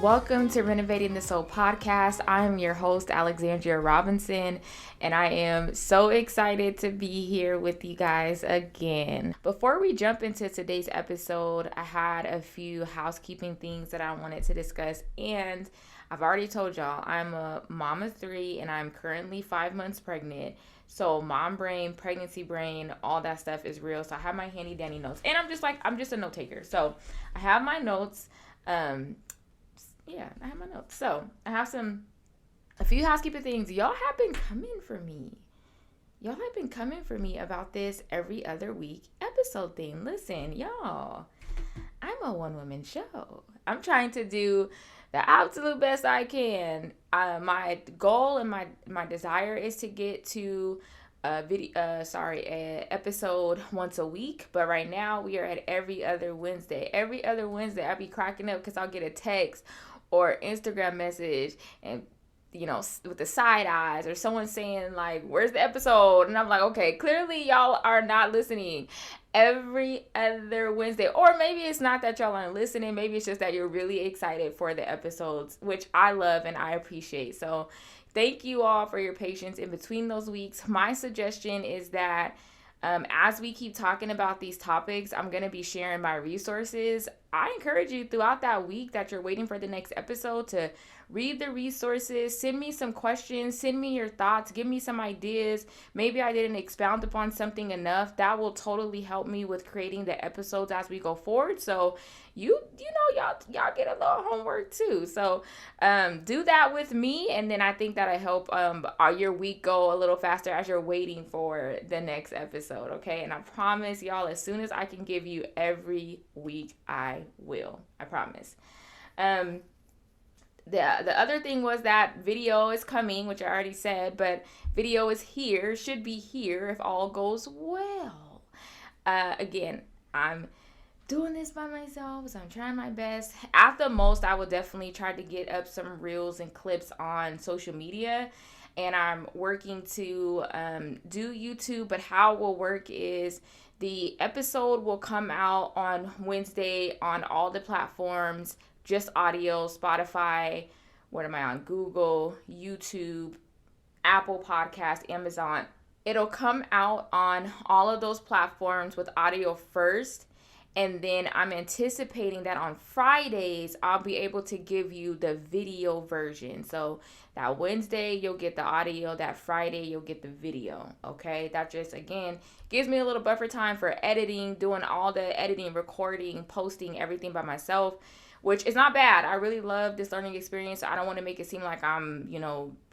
Welcome to Renovating the Soul podcast. I am your host, Alexandria Robinson, and I am so excited to be here with you guys again. Before we jump into today's episode, I had a few housekeeping things that I wanted to discuss, and I've already told y'all I'm a mom of 3 and I'm currently 5 months pregnant. So mom brain, pregnancy brain, all that stuff is real. So I have my handy dandy notes, and I'm just a note taker. So I have my notes. I have my notes. So I have a few housekeeping things. Y'all have been coming for me. Y'all have been coming for me about this every other week episode thing. Listen, y'all, I'm a one-woman show. I'm trying to do the absolute best I can. My goal and my desire is to get to a episode once a week, but right now we are at every other Wednesday. Every other Wednesday, I'll be cracking up because I'll get a text or Instagram message and with the side eyes or someone saying like, where's the episode? And I'm like, okay, clearly y'all are not listening. Every other Wednesday. Or maybe it's not that y'all aren't listening. Maybe it's just that you're really excited for the episodes, which I love and I appreciate. So thank you all for your patience in between those weeks. My suggestion is that as we keep talking about these topics, I'm going to be sharing my resources. I encourage you throughout that week that you're waiting for the next episode to read the resources, send me some questions, send me your thoughts, give me some ideas. Maybe I didn't expound upon something enough. That will totally help me with creating the episodes as we go forward. So y'all get a little homework too. So do that with me, and then I think that'll help your week go a little faster as you're waiting for the next episode, okay? And I promise y'all, as soon as I can give you every week, I will. I promise. The other thing was that video is coming, which I already said, but video is here, should be here if all goes well. Again, I'm doing this by myself, so I'm trying my best. At the most, I will definitely try to get up some reels and clips on social media, and I'm working to do YouTube, but how it will work is the episode will come out on Wednesday on all the platforms, just audio, Spotify, what am I on? Google, YouTube, Apple Podcast, Amazon. It'll come out on all of those platforms with audio first. And then I'm anticipating that on Fridays, I'll be able to give you the video version. So that Wednesday, you'll get the audio. That Friday, you'll get the video. Okay? That just, again, gives me a little buffer time for editing, doing all the editing, recording, posting, everything by myself, which is not bad. I really love this learning experience. So I don't want to make it seem like I'm,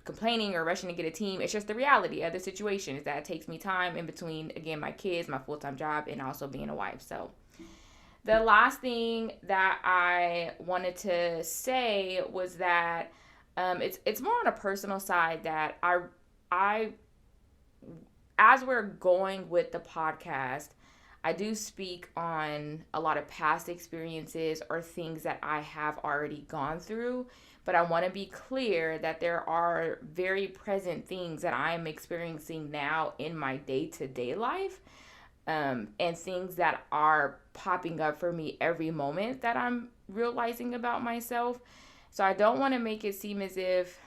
complaining or rushing to get a team. It's just the reality of the situation is that it takes me time in between, again, my kids, my full-time job, and also being a wife. So the last thing that I wanted to say was that it's more on a personal side that I as we're going with the podcast, I do speak on a lot of past experiences or things that I have already gone through, but I want to be clear that there are very present things that I am experiencing now in my day-to-day life, and things that are popping up for me every moment that I'm realizing about myself. So I don't want to make it seem as if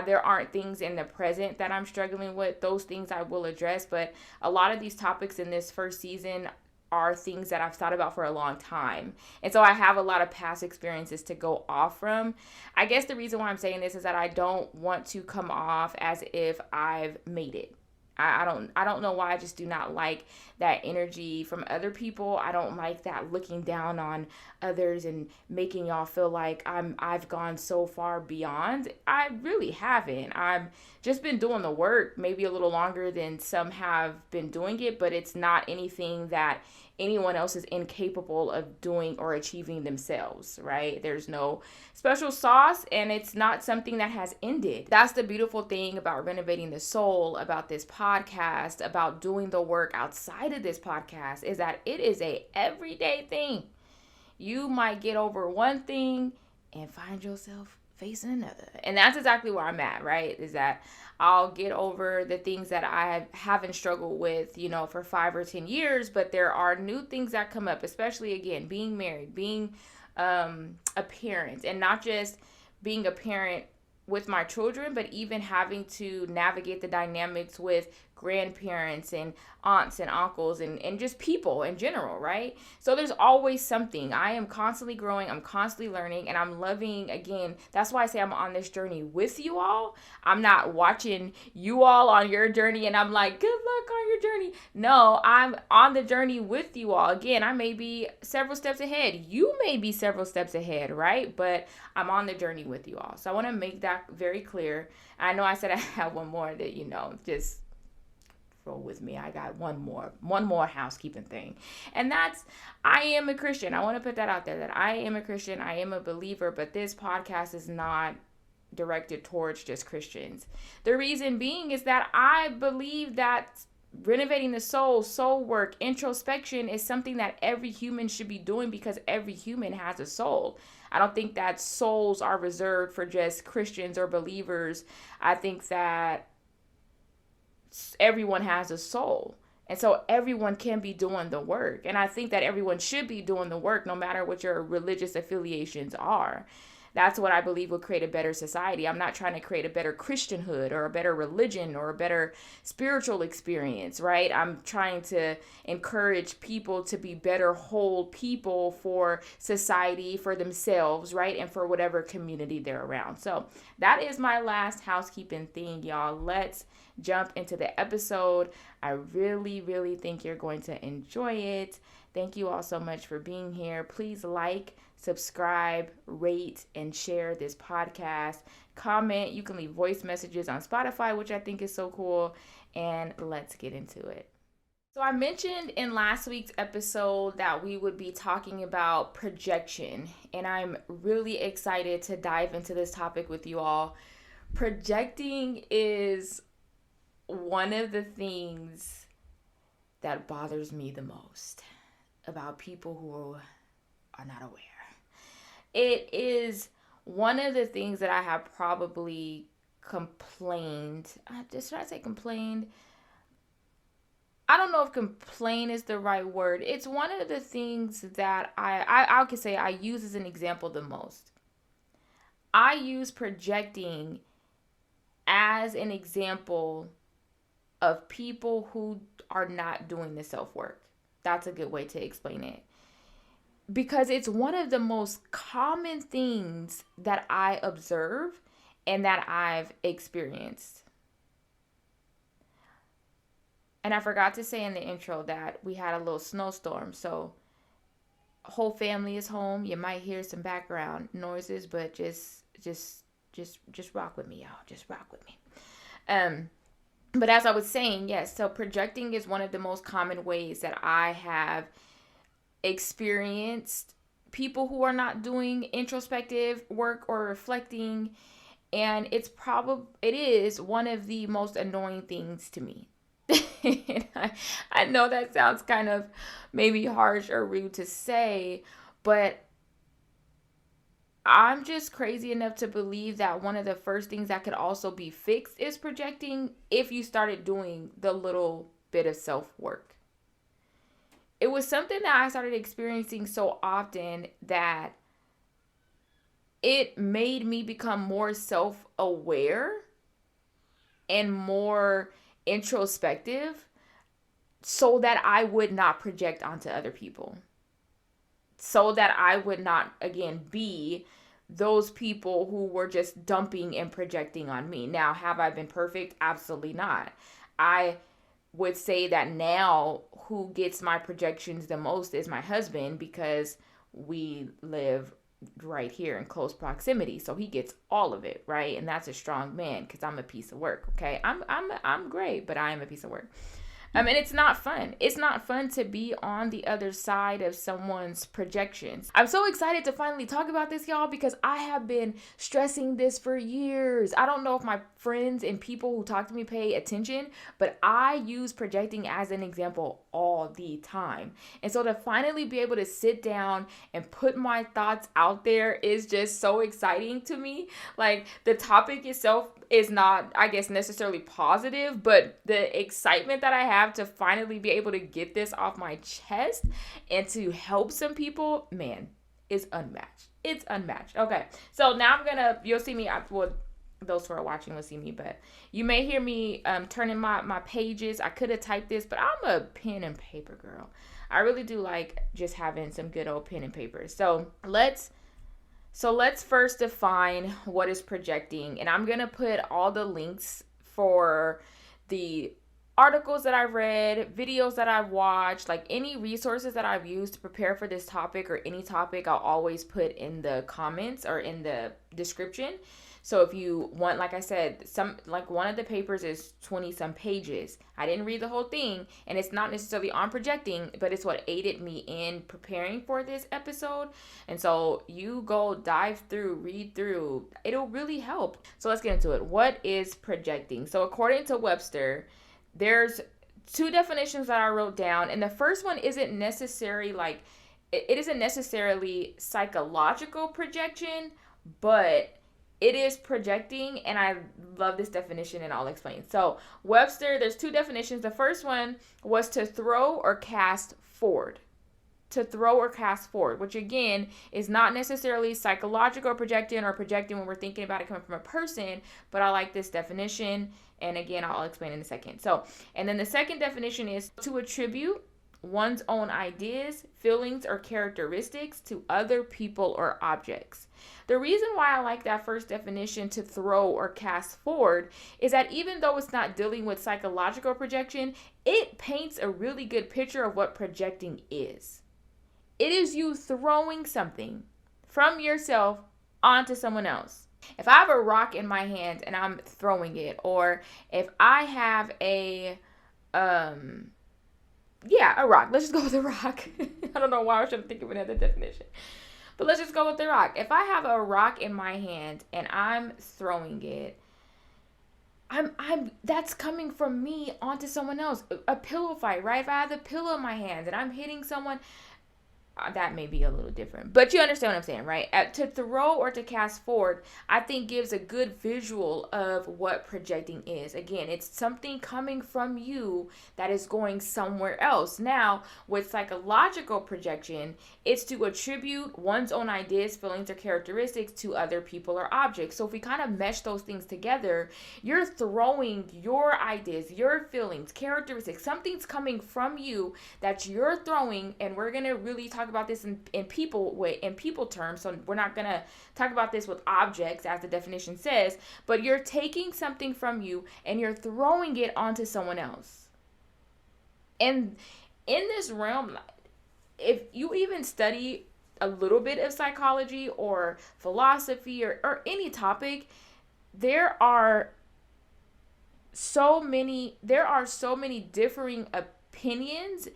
there aren't things in the present that I'm struggling with. Those things I will address, but a lot of these topics in this first season are things that I've thought about for a long time. And so I have a lot of past experiences to go off from. I guess the reason why I'm saying this is that I don't want to come off as if I've made it. I don't know why. I just do not like that energy from other people. I don't like that looking down on others and making y'all feel like I've gone so far beyond. I really haven't. I've just been doing the work maybe a little longer than some have been doing it, but it's not anything that anyone else is incapable of doing or achieving themselves, right? There's no special sauce, and it's not something that has ended. That's the beautiful thing about Renovating the Soul, about this podcast, about doing the work outside of this podcast, is that it is a everyday thing. You might get over one thing and find yourself facing another. And that's exactly where I'm at, right? Is that I'll get over the things that I haven't struggled with, for 5 or 10 years, but there are new things that come up, especially, again, being married, being a parent, and not just being a parent with my children, but even having to navigate the dynamics with grandparents and aunts and uncles and just people in general, right? So there's always something. I am constantly growing, I'm constantly learning, and I'm loving, again, that's why I say I'm on this journey with you all. I'm not watching you all on your journey and I'm like, good luck on your journey. No, I'm on the journey with you all. Again, I may be several steps ahead. You may be several steps ahead, right? But I'm on the journey with you all. So I want to make that very clear. I know I said I had one more that, just roll with me. I got one more housekeeping thing. And that's, I am a Christian. I want to put that out there, that I am a Christian. I am a believer, but this podcast is not directed towards just Christians. The reason being is that I believe that renovating the soul work, introspection is something that every human should be doing, because every human has a soul. I don't think that souls are reserved for just Christians or believers. I think that everyone has a soul. And so everyone can be doing the work. And I think that everyone should be doing the work, no matter what your religious affiliations are. That's what I believe will create a better society. I'm not trying to create a better Christianhood or a better religion or a better spiritual experience, right? I'm trying to encourage people to be better whole people for society, for themselves, right? And for whatever community they're around. So that is my last housekeeping thing, y'all. Let's jump into the episode. I really, really think you're going to enjoy it. Thank you all so much for being here. Please like, subscribe, rate, and share this podcast. Comment. You can leave voice messages on Spotify, which I think is so cool. And let's get into it. So I mentioned in last week's episode that we would be talking about projection, and I'm really excited to dive into this topic with you all. Projecting is one of the things that bothers me the most about people who are not aware. It is one of the things that I have probably complained. Should I say complained? I don't know if complain is the right word. It's one of the things that I could say I use as an example the most. I use projecting as an example of people who are not doing the self-work. That's a good way to explain it. Because it's one of the most common things that I observe and that I've experienced. And I forgot to say in the intro that we had a little snowstorm. So whole family is home. You might hear some background noises, but just rock with me, y'all. Just rock with me. But as I was saying, yes, so projecting is one of the most common ways that I have experienced people who are not doing introspective work or reflecting, and it is one of the most annoying things to me. I know that sounds kind of maybe harsh or rude to say, but I'm just crazy enough to believe that one of the first things that could also be fixed is projecting if you started doing the little bit of self-work. It was something that I started experiencing so often that it made me become more self-aware and more introspective so that I would not project onto other people. So that I would not, again, be those people who were just dumping and projecting on me. Now, have I been perfect? Absolutely not. I would say that now who gets my projections the most is my husband, because we live right here in close proximity. So he gets all of it, right? And that's a strong man, because I'm a piece of work, okay? I'm great, but I am a piece of work. And it's not fun. It's not fun to be on the other side of someone's projections. I'm so excited to finally talk about this, y'all, because I have been stressing this for years. I don't know if my friends and people who talk to me pay attention, but I use projecting as an example all the time. And so to finally be able to sit down and put my thoughts out there is just so exciting to me. Like, the topic itself is not, I guess, necessarily positive, but the excitement that I have to finally be able to get this off my chest and to help some people, man, is unmatched. It's unmatched. Okay, so now you'll see me, well, those who are watching will see me, but you may hear me turning my pages. I could have typed this, but I'm a pen and paper girl. I really do like just having some good old pen and paper. So let's first define what is projecting, and I'm gonna put all the links for the articles that I've read, videos that I've watched, like any resources that I've used to prepare for this topic or any topic, I'll always put in the comments or in the description. So if you want, like I said, one of the papers is 20 some pages. I didn't read the whole thing, and it's not necessarily on projecting, but it's what aided me in preparing for this episode. And so you go read through, it'll really help. So let's get into it. What is projecting? So according to Webster, there's two definitions that I wrote down, and the first one isn't necessarily it isn't necessarily psychological projection, but it is projecting, and I love this definition, and I'll explain. So Webster, there's two definitions. The first one was to throw or cast forward. To throw or cast forward, which again is not necessarily psychological projecting or projecting when we're thinking about it coming from a person, but I like this definition, and again, I'll explain in a second. So, and then the second definition is to attribute one's own ideas, feelings, or characteristics to other people or objects. The reason why I like that first definition, to throw or cast forward, is that even though it's not dealing with psychological projection, it paints a really good picture of what projecting is. It is you throwing something from yourself onto someone else. If I have a rock in my hand and I'm throwing it, or if I have a rock. Let's just go with a rock. I don't know why I should think of another definition. But let's just go with the rock. If I have a rock in my hand and I'm throwing it, that's coming from me onto someone else. A pillow fight, right? If I have the pillow in my hand and I'm hitting someone, that may be a little different, but you understand what I'm saying, right? To throw or to cast forward, I think gives a good visual of what projecting is. Again, it's something coming from you that is going somewhere else. Now, with psychological projection, it's to attribute one's own ideas, feelings, or characteristics to other people or objects. So if we kind of mesh those things together, you're throwing your ideas, your feelings, characteristics, something's coming from you that you're throwing, and we're going to really talk about this in people terms, so we're not going to talk about this with objects as the definition says, but you're taking something from you and you're throwing it onto someone else. And in this realm, if you even study a little bit of psychology or philosophy or any topic, there are so many differing opinions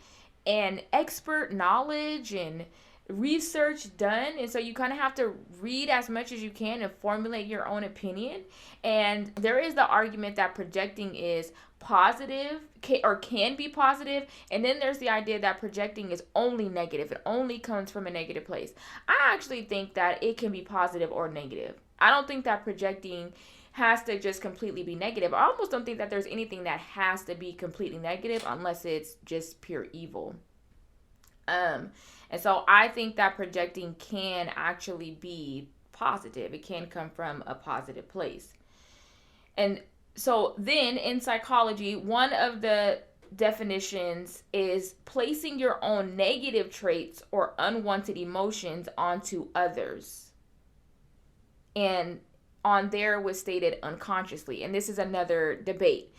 and expert knowledge and research done, and so you kind of have to read as much as you can and formulate your own opinion. And there is the argument that projecting is positive or can be positive, and then there's the idea that projecting is only negative. It only comes from a negative place. I actually think that it can be positive or negative. I don't think that projecting has to just completely be negative. I almost don't think that there's anything that has to be completely negative unless it's just pure evil. And so I think that projecting can actually be positive. It can come from a positive place. And so then in psychology, one of the definitions is placing your own negative traits or unwanted emotions onto others. And on there was stated unconsciously. And this is another debate.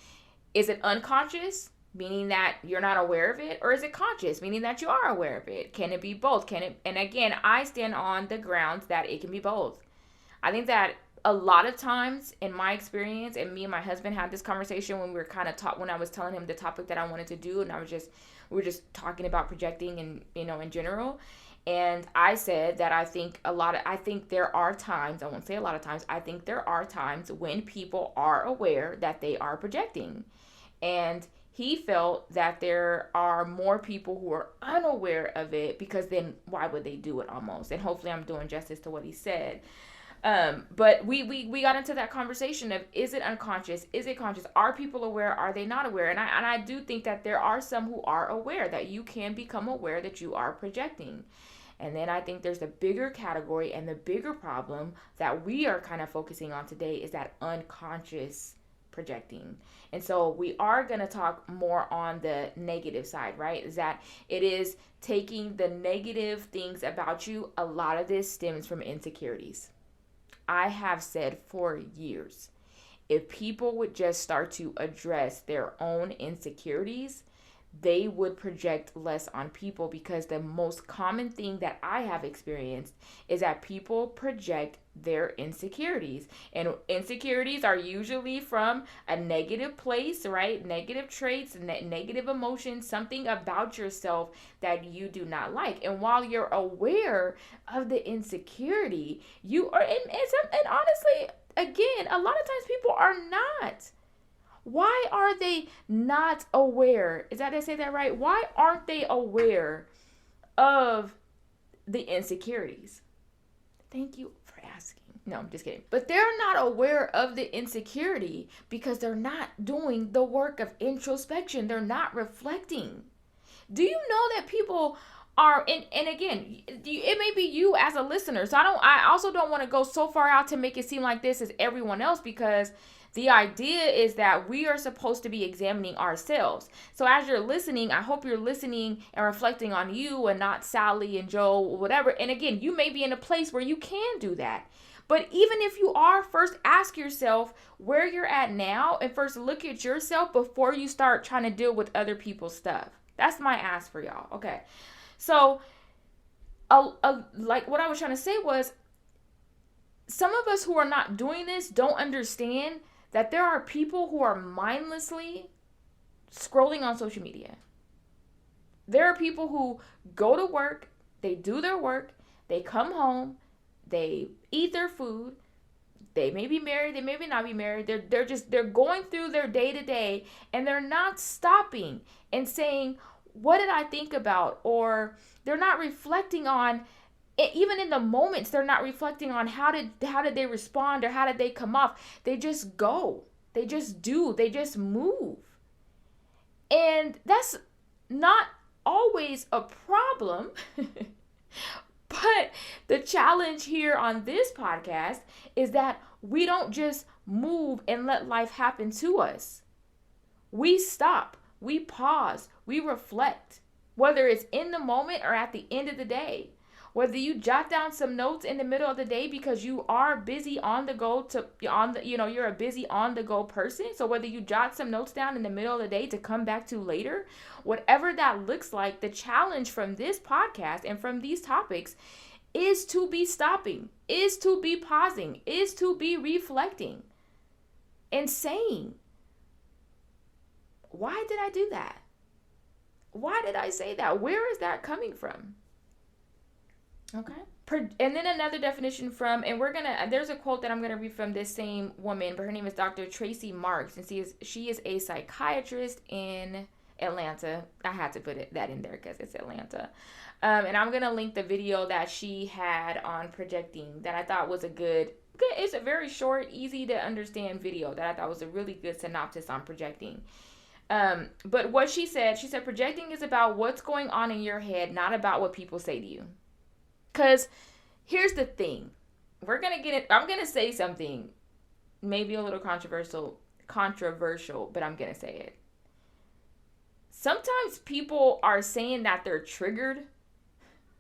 Is it unconscious, meaning that you're not aware of it? Or is it conscious, meaning that you are aware of it? Can it be both? And again, I stand on the grounds that it can be both. I think that a lot of times in my experience, and me and my husband had this conversation when we were kind of when I was telling him the topic that I wanted to do, and we were just talking about projecting and, in general. And I said that I think there are times, I won't say a lot of times, I think there are times when people are aware that they are projecting. And he felt that there are more people who are unaware of it, because then why would they do it almost? And hopefully I'm doing justice to what he said. But we got into that conversation of, is it unconscious? Is it conscious? Are people aware? Are they not aware? And I do think that there are some who are aware, that you can become aware that you are projecting. And then I think there's the bigger category and the bigger problem that we are kind of focusing on today is that unconscious projecting. And so we are going to talk more on the negative side, right? Is that it is taking the negative things about you. A lot of this stems from insecurities. I have said for years, if people would just start to address their own insecurities, they would project less on people, because the most common thing that I have experienced is that people project their insecurities. And insecurities are usually from a negative place, right? Negative traits, negative emotions, something about yourself that you do not like. And while you're aware of the insecurity, you are, and honestly, again, a lot of times people are not. Why are they not aware? Is that, did I say that right? Why aren't they aware of the insecurities? Thank you for asking. No, I'm just kidding. But they're not aware of the insecurity because they're not doing the work of introspection. They're not reflecting. Do you know that people are, and again, it may be you as a listener. So I also don't want to go so far out to make it seem like this is everyone else, because the idea is that we are supposed to be examining ourselves. So as you're listening, I hope you're listening and reflecting on you and not Sally and Joe or whatever. And again, you may be in a place where you can do that. But even if you are, first ask yourself where you're at now, and first look at yourself before you start trying to deal with other people's stuff. That's my ask for y'all. Okay. So like what I was trying to say was, some of us who are not doing this don't understand that there are people who are mindlessly scrolling on social media. There are people who go to work, they do their work, they come home, they eat their food, they may be married, they may not be married, they're going through their day to day, and they're not stopping and saying, what did I think about? Or they're not reflecting on, even in the moments, they're not reflecting on how did they respond or how did they come off. They just go. They just do. They just move. And that's not always a problem. But the challenge here on this podcast is that we don't just move and let life happen to us. We stop. We pause. We reflect. Whether it's in the moment or at the end of the day. Whether you jot down some notes in the middle of the day because you are busy on the go you're a busy on the go person. So whether you jot some notes down in the middle of the day to come back to later, whatever that looks like, the challenge from this podcast and from these topics is to be stopping, is to be pausing, is to be reflecting and saying, why did I do that? Why did I say that? Where is that coming from? Okay. And then another definition from, and there's a quote that I'm going to read from this same woman, but her name is Dr. Tracy Marks, and she is a psychiatrist in Atlanta. I had to put that in there because it's Atlanta. And I'm going to link the video that she had on projecting that I thought was it's a very short, easy to understand video that I thought was a really good synopsis on projecting. But what she said projecting is about what's going on in your head, not about what people say to you. Because here's the thing. I'm going to say something maybe a little controversial, but I'm going to say it. Sometimes people are saying that they're triggered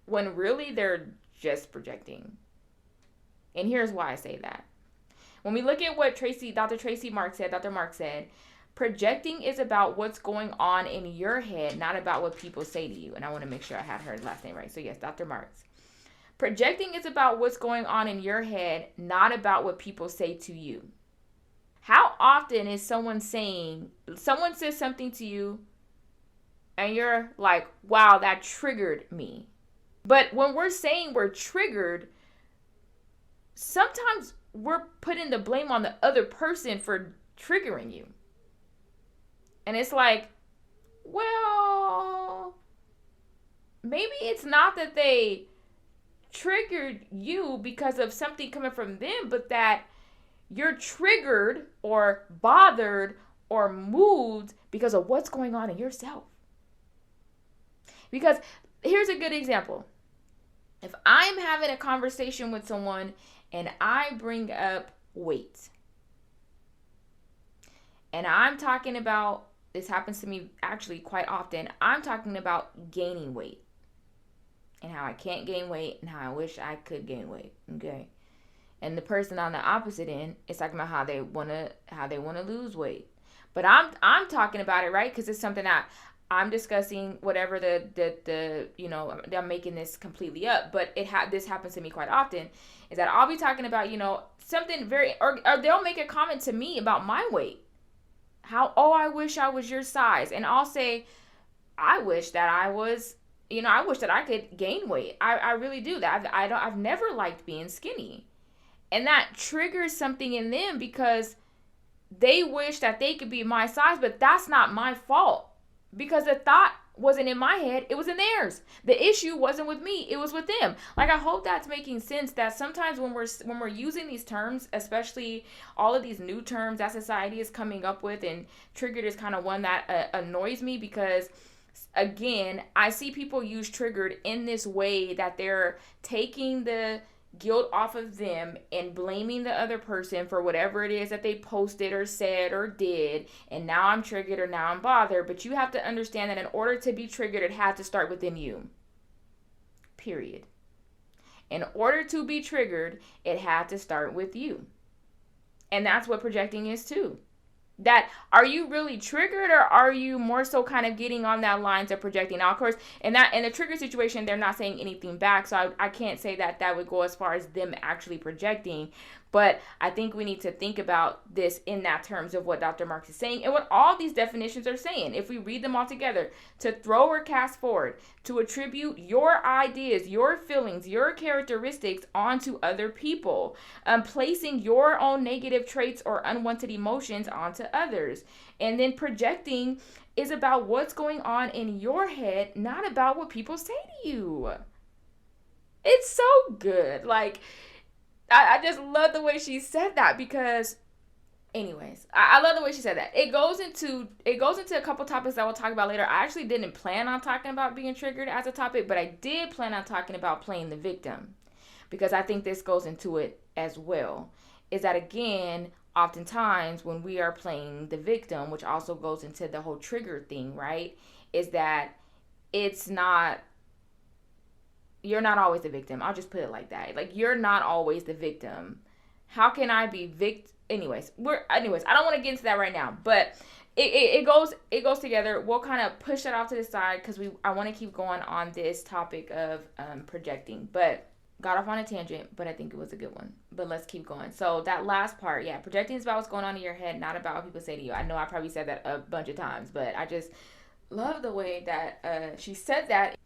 when really they're just projecting. And here's why I say that. When we look at what Dr. Mark said, projecting is about what's going on in your head, not about what people say to you. And I want to make sure I had her last name right. So yes, Dr. Marks. Projecting is about what's going on in your head, not about what people say to you. How often is someone says something to you and you're like, wow, that triggered me. But when we're saying we're triggered, sometimes we're putting the blame on the other person for triggering you. And it's like, well, maybe it's not that they triggered you because of something coming from them, but that you're triggered or bothered or moved because of what's going on in yourself. Because here's a good example. If I'm having a conversation with someone and I bring up weight, and I'm talking about, this happens to me actually quite often, I'm talking about gaining weight and how I can't gain weight and how I wish I could gain weight. Okay. And the person on the opposite end is talking about how they wanna lose weight. But I'm talking about it, right? Because it's something that I'm discussing, whatever I'm making this completely up, but this happens to me quite often, is that I'll be talking about, something very, or they'll make a comment to me about my weight. I wish I was your size. And I'll say, I wish that I wish that I could gain weight. I really do that. I've never liked being skinny. And that triggers something in them because they wish that they could be my size, but that's not my fault. Because the thought wasn't in my head, it was in theirs. The issue wasn't with me, it was with them. Like, I hope that's making sense, that sometimes when we're using these terms, especially all of these new terms that society is coming up with, and triggered is kind of one that annoys me, because again, I see people use triggered in this way that they're taking the guilt off of them and blaming the other person for whatever it is that they posted or said or did, and now I'm triggered or now I'm bothered. But you have to understand that in order to be triggered, it had to start within you, period. In order to be triggered, it had to start with you. And that's what projecting is too. That, are you really triggered, or are you more so kind of getting on that lines of projecting? Now, of course, in the trigger situation, they're not saying anything back, so I can't say that would go as far as them actually projecting. But I think we need to think about this in that terms of what Dr. Marks is saying and what all these definitions are saying. If we read them all together, to throw or cast forward, to attribute your ideas, your feelings, your characteristics onto other people, placing your own negative traits or unwanted emotions onto others. And then projecting is about what's going on in your head, not about what people say to you. It's so good. Like, I just love the way she said that, because anyways, I love the way she said that. It goes into a couple topics that we'll talk about later. I actually didn't plan on talking about being triggered as a topic, but I did plan on talking about playing the victim, because I think this goes into it as well. Is that, again, oftentimes when we are playing the victim, which also goes into the whole trigger thing, right? Is that you're not always the victim. I'll just put it like that. Like, you're not always the victim. How can I be Anyways, I don't want to get into that right now, but it goes together. We'll kind of push that off to the side because I want to keep going on this topic of projecting. But got off on a tangent, but I think it was a good one. But let's keep going. So that last part, yeah, projecting is about what's going on in your head, not about what people say to you. I know I probably said that a bunch of times, but I just love the way that she said that.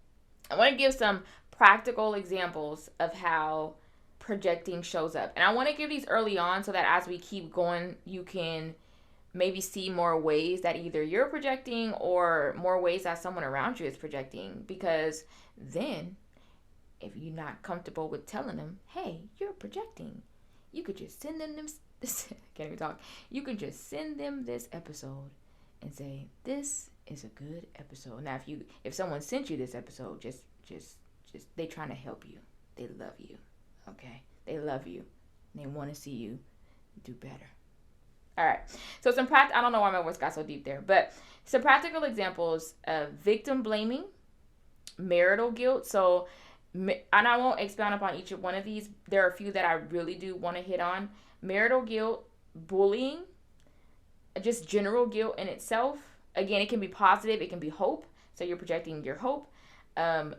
I want to give some practical examples of how projecting shows up. And I want to give these early on so that as we keep going, you can maybe see more ways that either you're projecting or more ways that someone around you is projecting. Because then, if you're not comfortable with telling them, hey, you're projecting, you could just send them this I can't even talk. You could just send them this episode and say, this is a good episode. Now, if someone sent you this episode, just they trying to help you. They love you. Okay? They love you. They want to see you do better. All right. So I don't know why my voice got so deep there, but some practical examples of victim blaming, marital guilt. So, and I won't expound upon each one of these. There are a few that I really do want to hit on. Marital guilt, bullying, just general guilt in itself. Again, it can be positive. It can be hope. So you're projecting your hope. And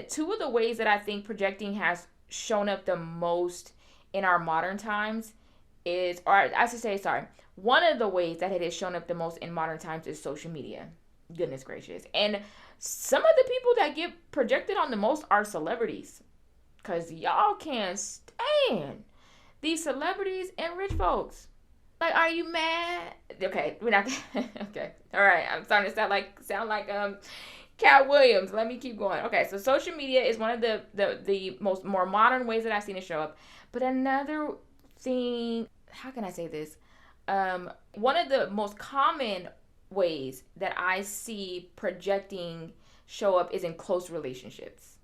two of the ways that I think projecting has shown up the most in our modern times one of the ways that it has shown up the most in modern times is social media. Goodness gracious. And some of the people that get projected on the most are celebrities. Because y'all can't stand these celebrities and rich folks. Like, are you mad? Okay, we're not. Okay, all right. I'm starting to sound like Cat Williams. Let me keep going. Okay, so social media is one of the more modern ways that I've seen it show up. But another thing, how can I say this? One of the most common ways that I see projecting show up is in close relationships.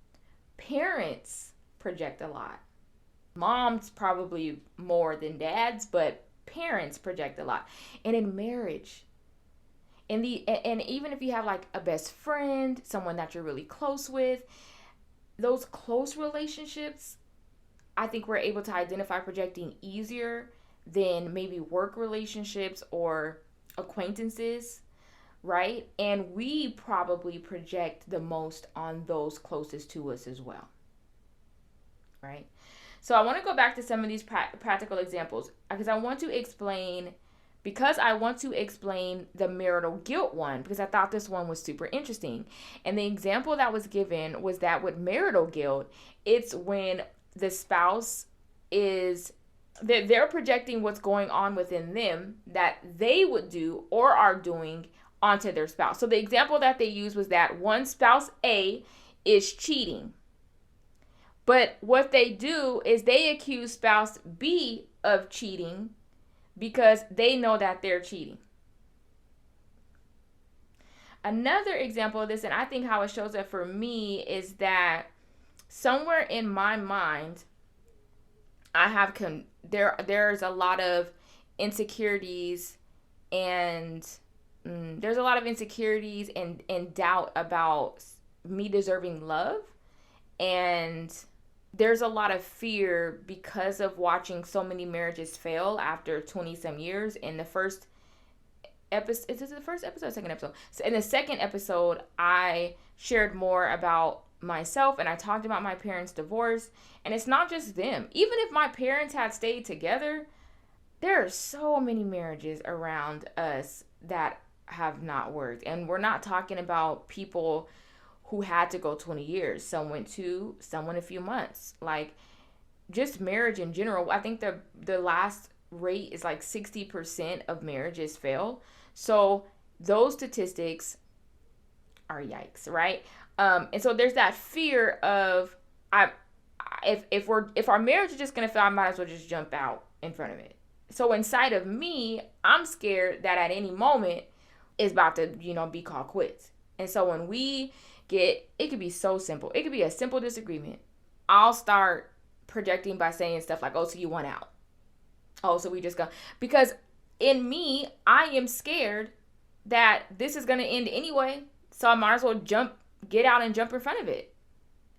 Parents project a lot. Moms probably more than dads, but parents project a lot. And in marriage, and even if you have like a best friend, someone that you're really close with, those close relationships, I think we're able to identify projecting easier than maybe work relationships or acquaintances, right? And we probably project the most on those closest to us as well, right? So I want to go back to some of these practical examples because I want to explain the marital guilt one because I thought this one was super interesting. And the example that was given was that with marital guilt, it's when the spouse is they're projecting what's going on within them that they would do or are doing onto their spouse. So the example that they used was that one spouse A is cheating. But what they do is they accuse spouse B of cheating because they know that they're cheating. Another example of this, and I think how it shows up for me, is that somewhere in my mind, I have there's a lot of insecurities and and doubt about me deserving love, and there's a lot of fear because of watching so many marriages fail after 20 some years. In the first episode, is this the first episode or second episode? So in the second episode, I shared more about myself and I talked about my parents' divorce. And it's not just them. Even if my parents had stayed together, there are so many marriages around us that have not worked. And we're not talking about people who had to go 20 years. Some went 2, some went a few months. Like, just marriage in general, I think the last rate is like 60% of marriages fail. So those statistics are yikes, right? And so there's that fear of if our marriage is just gonna fail, I might as well just jump out in front of it. So inside of me, I'm scared that at any moment it's about to, be called quits. And so when it could be so simple. It could be a simple disagreement. I'll start projecting by saying stuff like, oh, so you want out. Oh, so we just go. Because in me, I am scared that this is going to end anyway. So I might as well get out and jump in front of it.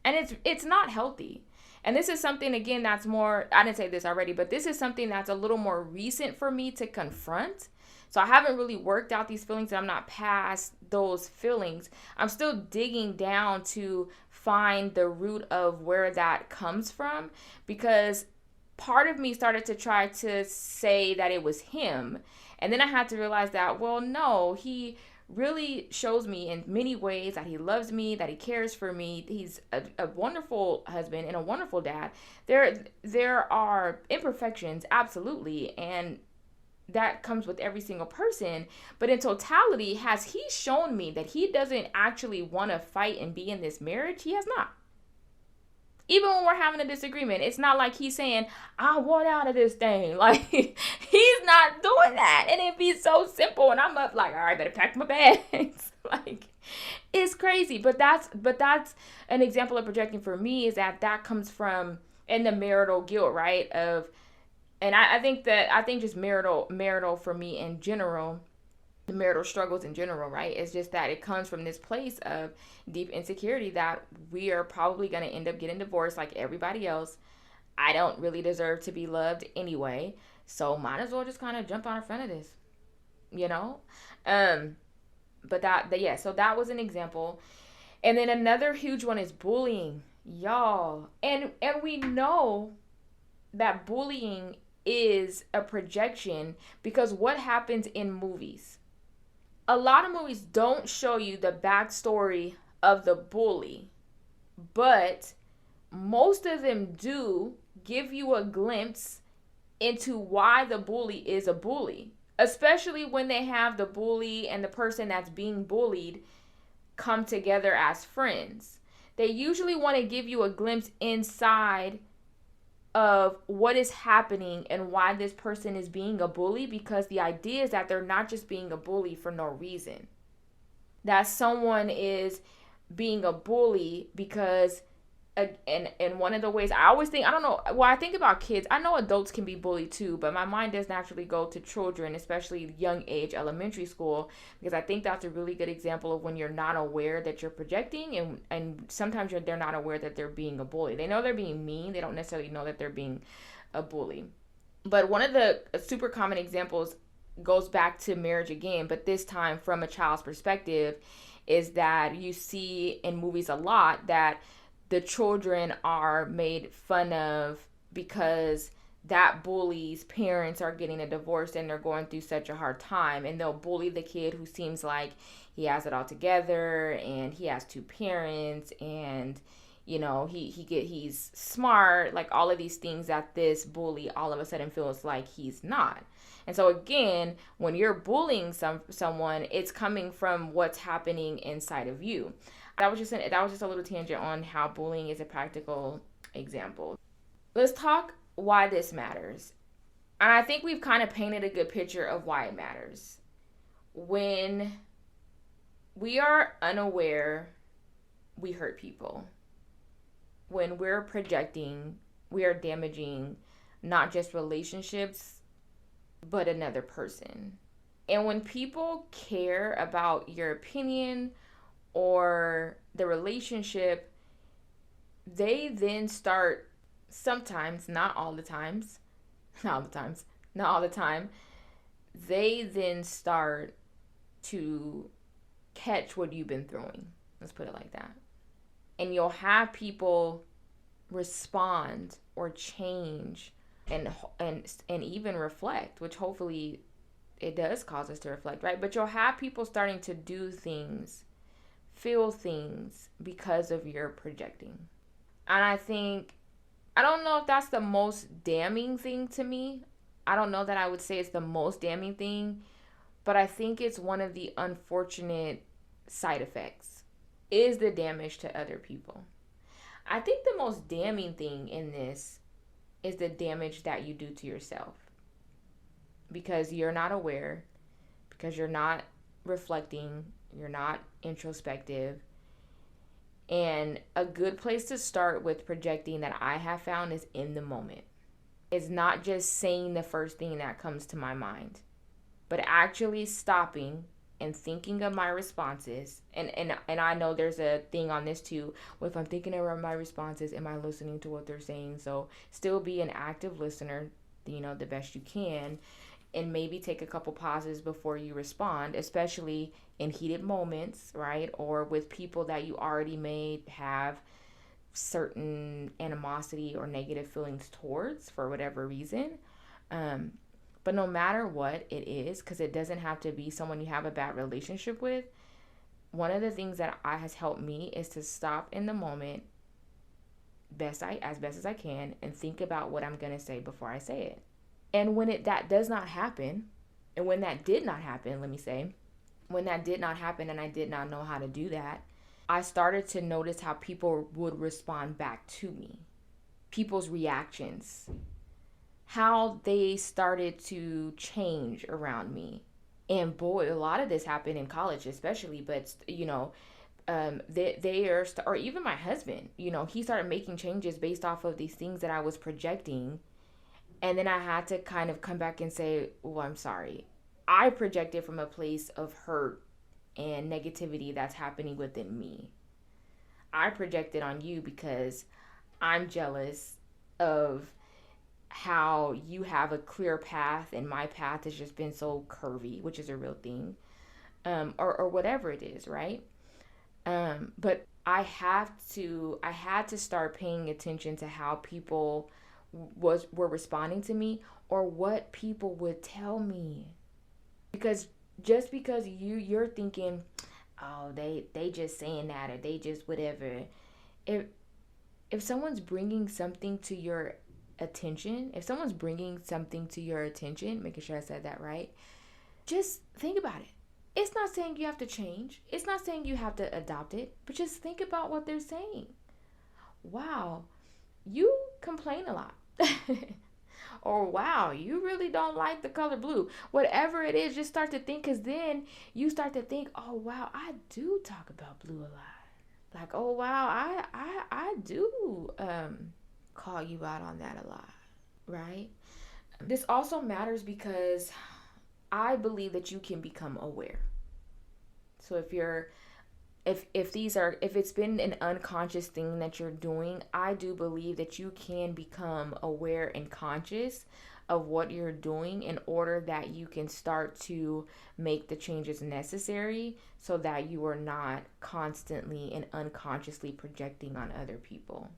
And it's not healthy. And this is something, again, that's more, I didn't say this already, but this is something that's a little more recent for me to confront. So I haven't really worked out these feelings and I'm not past those feelings. I'm still digging down to find the root of where that comes from, because part of me started to try to say that it was him. And then I had to realize that, well, no, he really shows me in many ways that he loves me, that he cares for me. He's a wonderful husband and a wonderful dad. There are imperfections, absolutely, and that comes with every single person. But in totality, has he shown me that he doesn't actually want to fight and be in this marriage? He has not. Even when we're having a disagreement, it's not like he's saying, I want out of this thing. Like, he's not doing that. And it'd be so simple. And I'm up like, all right, better pack my bags. Like, it's crazy. But that's an example of projecting for me, is that comes from in the marital guilt, right? And I think just marital for me in general, the marital struggles in general, right? It's just that it comes from this place of deep insecurity that we are probably going to end up getting divorced like everybody else. I don't really deserve to be loved anyway, so might as well just kind of jump on in front of this, So that was an example. And then another huge one is bullying, y'all. And we know that bullying is a projection because what happens in movies? A lot of movies don't show you the backstory of the bully, but most of them do give you a glimpse into why the bully is a bully, especially when they have the bully and the person that's being bullied come together as friends. They usually want to give you a glimpse inside of what is happening and why this person is being a bully, because the idea is that they're not just being a bully for no reason. That someone is being a bully because and one of the ways I always think, I don't know, well, I think about kids. I know adults can be bullied too, but my mind does naturally go to children, especially young age, elementary school, because I think that's a really good example of when you're not aware that you're projecting, and sometimes they're not aware that they're being a bully. They know they're being mean. They don't necessarily know that they're being a bully. But one of the super common examples goes back to marriage again, but this time from a child's perspective, is that you see in movies a lot that the children are made fun of because that bully's parents are getting a divorce and they're going through such a hard time, and they'll bully the kid who seems like he has it all together and he has two parents, and he's smart, like all of these things that this bully all of a sudden feels like he's not. And so again, when you're bullying someone, it's coming from what's happening inside of you. That was just a little tangent on how bullying is a practical example. Let's talk why this matters. And I think we've kind of painted a good picture of why it matters. When we are unaware, we hurt people. When we're projecting, we are damaging not just relationships, but another person. And when people care about your opinion or the relationship, they then start, sometimes, not all the time, they then start to catch what you've been throwing. Let's put it like that. And you'll have people respond or change and even reflect, which hopefully it does cause us to reflect, right? But you'll have people starting to do things, feel things because of your projecting. And I don't know if that's the most damning thing to me. I don't know that I would say it's the most damning thing, but I think it's one of the unfortunate side effects is the damage to other people. I think the most damning thing in this is the damage that you do to yourself, because you're not aware, because you're not reflecting, you're not introspective. And a good place to start with projecting that I have found is in the moment. It's not just saying the first thing that comes to my mind, but actually stopping and thinking of my responses. And I know there's a thing on this too. If I'm thinking around my responses, am I listening to what they're saying? So still be an active listener, the best you can. And maybe take a couple pauses before you respond, especially in heated moments, right? Or with people that you already may have certain animosity or negative feelings towards for whatever reason. But no matter what it is, because it doesn't have to be someone you have a bad relationship with, one of the things that has helped me is to stop in the moment as best as I can and think about what I'm going to say before I say it. And when that does not happen, and when that did not happen, when that did not happen and I did not know how to do that, I started to notice how people would respond back to me. People's reactions, how they started to change around me. And boy, a lot of this happened in college especially, but or even my husband, he started making changes based off of these things that I was projecting. And then I had to kind of come back and say, oh, I'm sorry. I projected from a place of hurt and negativity that's happening within me. I projected on you because I'm jealous of how you have a clear path and my path has just been so curvy, which is a real thing, or whatever it is, right? But I had to start paying attention to how people were responding to me, or what people would tell me. Because just because you're thinking, oh, they just saying that, or they just whatever, if someone's bringing something to your attention, making sure I said that right, just think about it. It's not saying you have to change, it's not saying you have to adopt it, but just think about what they're saying. Wow, you complain a lot. Or wow, you really don't like the color blue. Whatever it is, just start to think, because then you start to think, oh wow, I do talk about blue a lot. Like, oh wow, I do call you out on that a lot, right? This also matters because I believe that you can become aware. So if it's been an unconscious thing that you're doing, I do believe that you can become aware and conscious of what you're doing in order that you can start to make the changes necessary so that you are not constantly and unconsciously projecting on other people.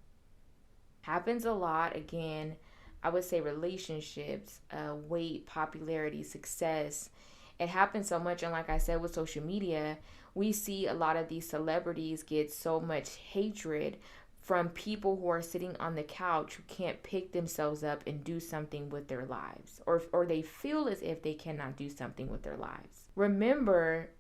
Happens a lot. Again, I would say relationships, weight, popularity, success. It happens so much. And like I said, with social media, we see a lot of these celebrities get so much hatred from people who are sitting on the couch who can't pick themselves up and do something with their lives, or they feel as if they cannot do something with their lives. Remember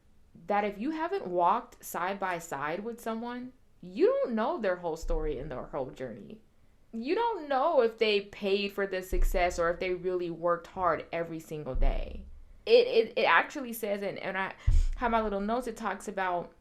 that if you haven't walked side by side with someone, you don't know their whole story and their whole journey. You don't know if they paid for the success or if they really worked hard every single day. It actually says, and I have my little notes, it talks about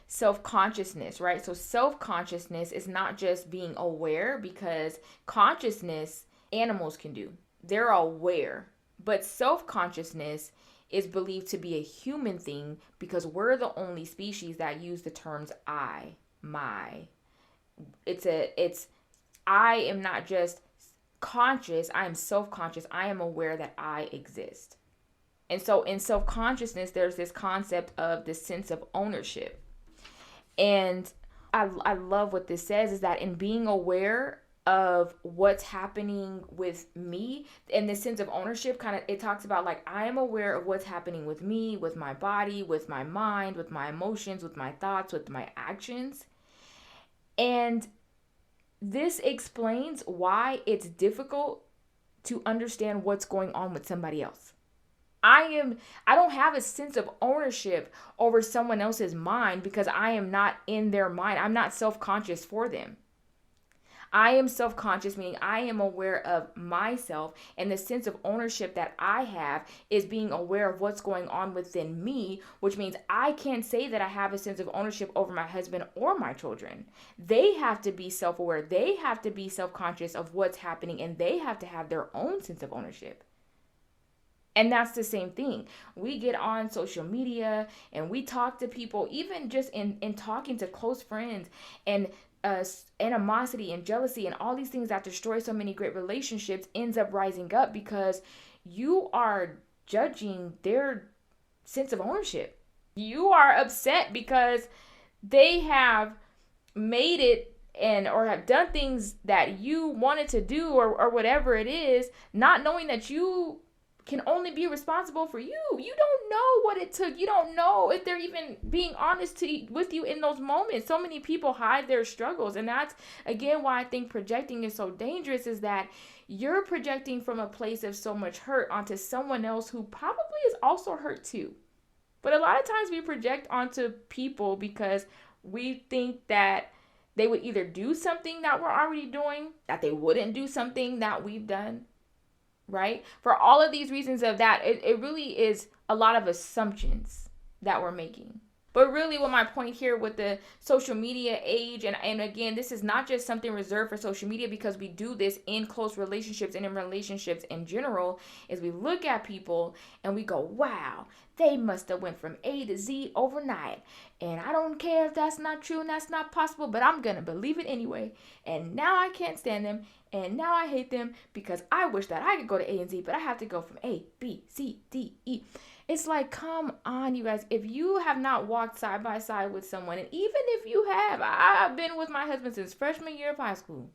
self-consciousness, right? So self-consciousness is not just being aware, because consciousness animals can do. They're aware. But self-consciousness is believed to be a human thing because we're the only species that use the terms I, my. It's I am not just conscious, I am self-conscious. I am aware that I exist. And so in self-consciousness, there's this concept of this sense of ownership. And I love what this says, is that in being aware of what's happening with me, and this sense of ownership, kind of, it talks about like, I am aware of what's happening with me, with my body, with my mind, with my emotions, with my thoughts, with my actions. And this explains why it's difficult to understand what's going on with somebody else. I don't have a sense of ownership over someone else's mind because I am not in their mind. I'm not self-conscious for them. I am self-conscious, meaning I am aware of myself, and the sense of ownership that I have is being aware of what's going on within me, which means I can't say that I have a sense of ownership over my husband or my children. They have to be self-aware. They have to be self-conscious of what's happening, and they have to have their own sense of ownership. And that's the same thing. We get on social media and we talk to people, even just in talking to close friends, and animosity and jealousy and all these things that destroy so many great relationships ends up rising up because you are judging their sense of ownership. You are upset because they have made it or have done things that you wanted to do, or whatever it is, not knowing that you can only be responsible for you. You don't know what it took. You don't know if they're even being honest with you in those moments. So many people hide their struggles. And that's, again, why I think projecting is so dangerous, is that you're projecting from a place of so much hurt onto someone else who probably is also hurt too. But a lot of times we project onto people because we think that they would either do something that we're already doing, that they wouldn't do something that we've done. Right? For all of these reasons of that, it really is a lot of assumptions that we're making. But really what my point here with the social media age, and again, this is not just something reserved for social media, because we do this in close relationships and in relationships in general, is we look at people and we go, wow, they must have went from A to Z overnight. And I don't care if that's not true and that's not possible, but I'm going to believe it anyway. And now I can't stand them. And now I hate them because I wish that I could go to A and Z, but I have to go from A, B, C, D, E. It's like, come on, you guys. If you have not walked side by side with someone, and even if you have, I've been with my husband since freshman year of high school.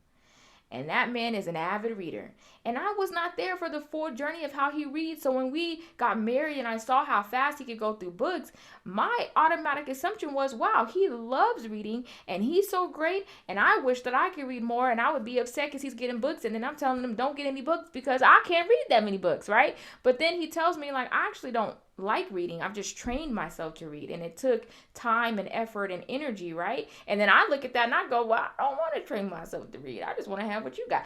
And that man is an avid reader. And I was not there for the full journey of how he reads. So when we got married and I saw how fast he could go through books, my automatic assumption was, wow, he loves reading and he's so great. And I wish that I could read more, and I would be upset because he's getting books. And then I'm telling him, don't get any books because I can't read that many books, right? But then he tells me, like, I actually don't like reading. I've just trained myself to read, and it took time and effort and energy, right? And then I look at that and I go, well, I don't want to train myself to read. I just want to have what you got.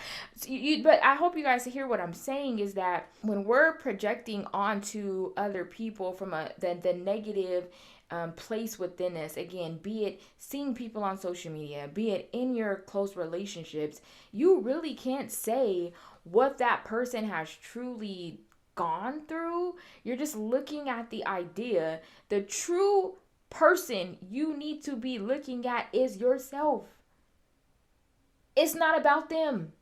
But I hope you guys hear what I'm saying, is that when we're projecting onto other people from the negative place within us. Again, be it seeing people on social media, be it in your close relationships, you really can't say what that person has truly gone through. You're just looking at the idea. The true person you need to be looking at is yourself. It's not about them.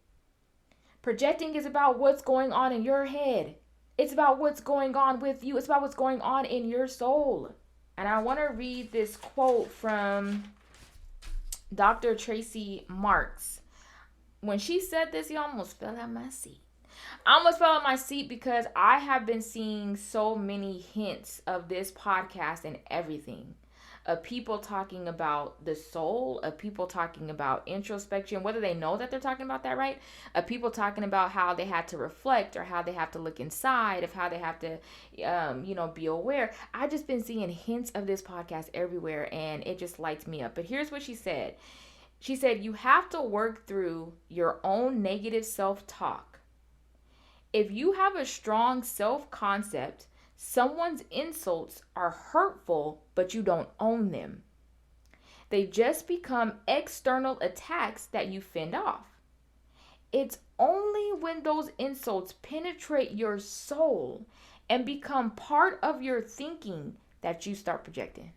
Projecting is about what's going on in your head. It's about what's going on with you. It's about what's going on in your soul. And I want to read this quote from Dr. Tracy Marks. When she said this, you almost fell out my seat. I almost fell out my seat because I have been seeing so many hints of this podcast and everything. Of people talking about the soul, of people talking about introspection, whether they know that they're talking about that, right? Of people talking about how they had to reflect or how they have to look inside, of how they have to, be aware. I've just been seeing hints of this podcast everywhere, and it just lights me up. But here's what she said. She said, you have to work through your own negative self-talk. If you have a strong self-concept, someone's insults are hurtful, but you don't own them. They just become external attacks that you fend off. It's only when those insults penetrate your soul and become part of your thinking that you start projecting.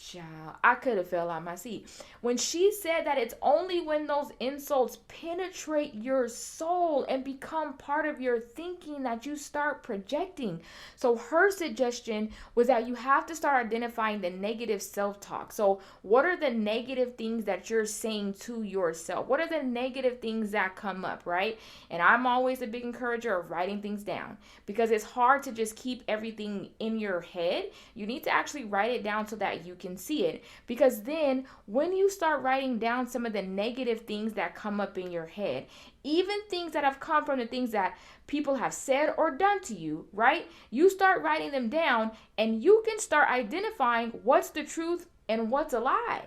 Child, I could have fell out my seat. When she said that it's only when those insults penetrate your soul and become part of your thinking that you start projecting. So her suggestion was that you have to start identifying the negative self-talk. So what are the negative things that you're saying to yourself? What are the negative things that come up, right? And I'm always a big encourager of writing things down because it's hard to just keep everything in your head. You need to actually write it down so that you can see it, because then when you start writing down some of the negative things that come up in your head, even things that have come from the things that people have said or done to you, right? You start writing them down and you can start identifying what's the truth and what's a lie.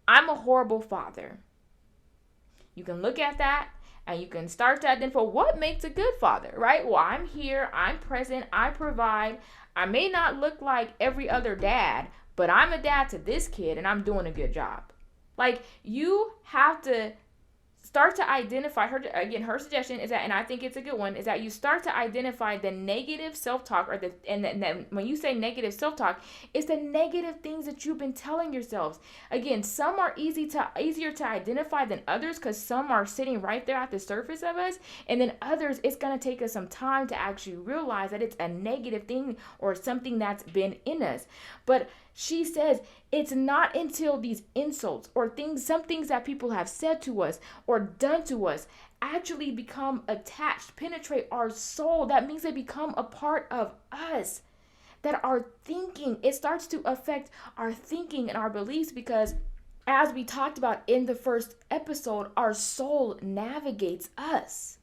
I'm a horrible father. You can look at that and you can start to identify what makes a good father, right? Well, I'm here, I'm present, I provide. I may not look like every other dad, but I'm a dad to this kid and I'm doing a good job. Like, you have to start to identify her suggestion is that, and I think it's a good one, is that you start to identify the negative self-talk, and when you say negative self-talk, it's the negative things that you've been telling yourselves. Again, some are easier to identify than others because some are sitting right there at the surface of us, and then others, it's going to take us some time to actually realize that it's a negative thing or something that's been in us. But she says it's not until these insults or some things that people have said to us or done to us actually become attached, penetrate our soul. That means they become a part of us. That our thinking, it starts to affect our thinking and our beliefs, because as we talked about in the first episode, our soul navigates us.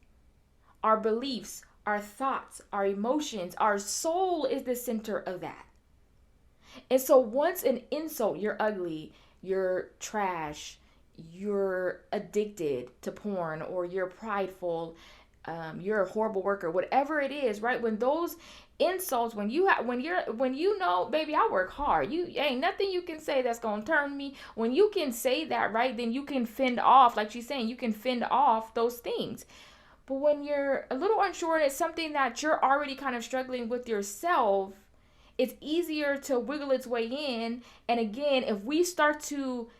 Our beliefs, our thoughts, our emotions, our soul is the center of that. And so once an insult, you're ugly, you're trash, you're addicted to porn, or you're prideful, you're a horrible worker, whatever it is, right? When those insults, when you know, baby, I work hard, you ain't nothing you can say that's gonna turn me. When you can say that, right, then you can fend off, like she's saying, you can fend off those things. But when you're a little unsure and it's something that you're already kind of struggling with yourself, it's easier to wiggle its way in. And again, if we start to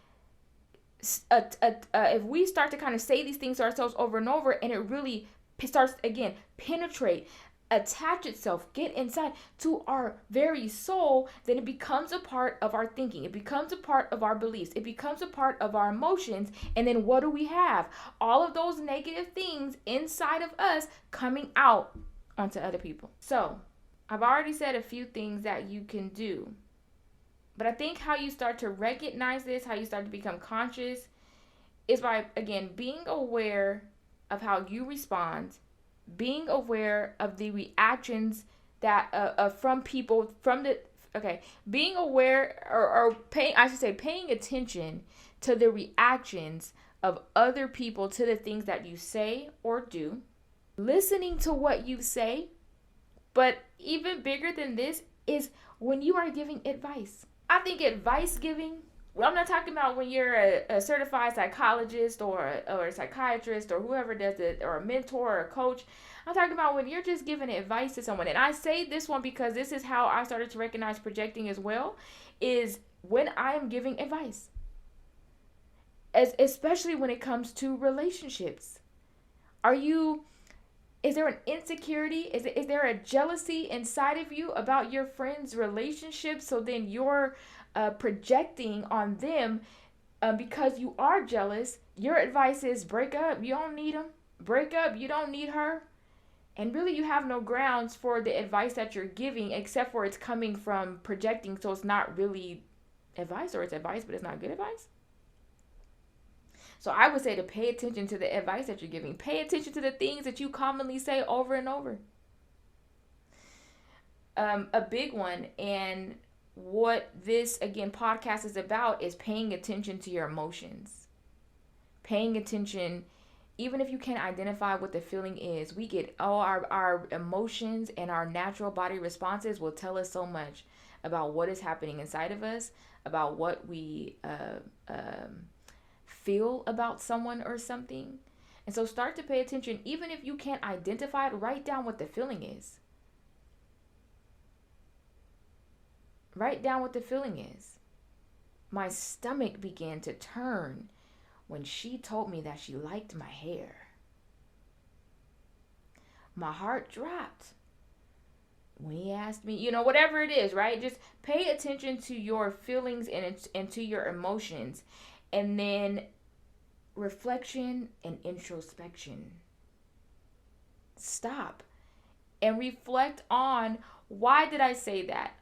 kind of say these things to ourselves over and over, and it really starts again penetrate, attach itself, get inside to our very soul, then it becomes a part of our thinking. It becomes a part of our beliefs. It becomes a part of our emotions. And then what do we have? All of those negative things inside of us coming out onto other people. So I've already said a few things that you can do, but I think how you start to recognize this, how you start to become conscious, is by, again, being aware of how you respond, being aware of the reactions that from people, being aware or paying attention to the reactions of other people to the things that you say or do, listening to what you say. But even bigger than this, is when you are giving advice. I think advice giving, well, I'm not talking about when you're a certified psychologist or a psychiatrist or whoever does it, or a mentor or a coach. I'm talking about when you're just giving advice to someone. And I say this one because this is how I started to recognize projecting as well, is when I am giving advice. Especially when it comes to relationships. Is there an insecurity? Is there a jealousy inside of you about your friend's relationship? So then you're projecting on them because you are jealous. Your advice is break up. You don't need him. Break up. You don't need her. And really, you have no grounds for the advice that you're giving except for it's coming from projecting. So it's not really advice, or it's advice, but it's not good advice. So I would say to pay attention to the advice that you're giving. Pay attention to the things that you commonly say over and over. A big one, and what this, again, podcast is about, is paying attention to your emotions. Paying attention, even if you can't identify what the feeling is, we get all our emotions, and our natural body responses will tell us so much about what is happening inside of us, about what we feel about someone or something. And so start to pay attention. Even if you can't identify it, write down what the feeling is. Write down what the feeling is. My stomach began to turn when she told me that she liked my hair. My heart dropped when he asked me, whatever it is, right? Just pay attention to your feelings and to your emotions. And then reflection and introspection. Stop and reflect on, why did I say that?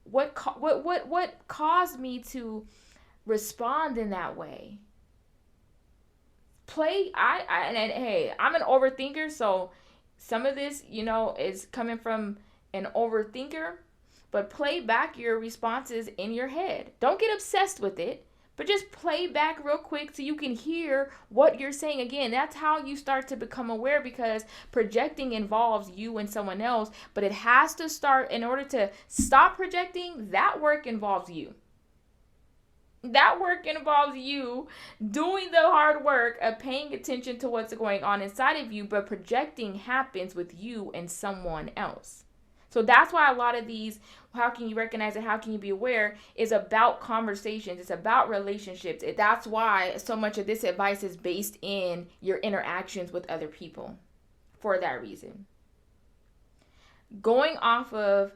What caused me to respond in that way? Hey, I'm an overthinker, so some of this, is coming from an overthinker, but play back your responses in your head. Don't get obsessed with it, but just play back real quick so you can hear what you're saying. Again, that's how you start to become aware, because projecting involves you and someone else, but it has to start. In order to stop projecting, that work involves you. That work involves you doing the hard work of paying attention to what's going on inside of you, but projecting happens with you and someone else. So that's why a lot of these, how can you recognize it, how can you be aware, is about conversations. It's about relationships. That's why so much of this advice is based in your interactions with other people, for that reason. Going off of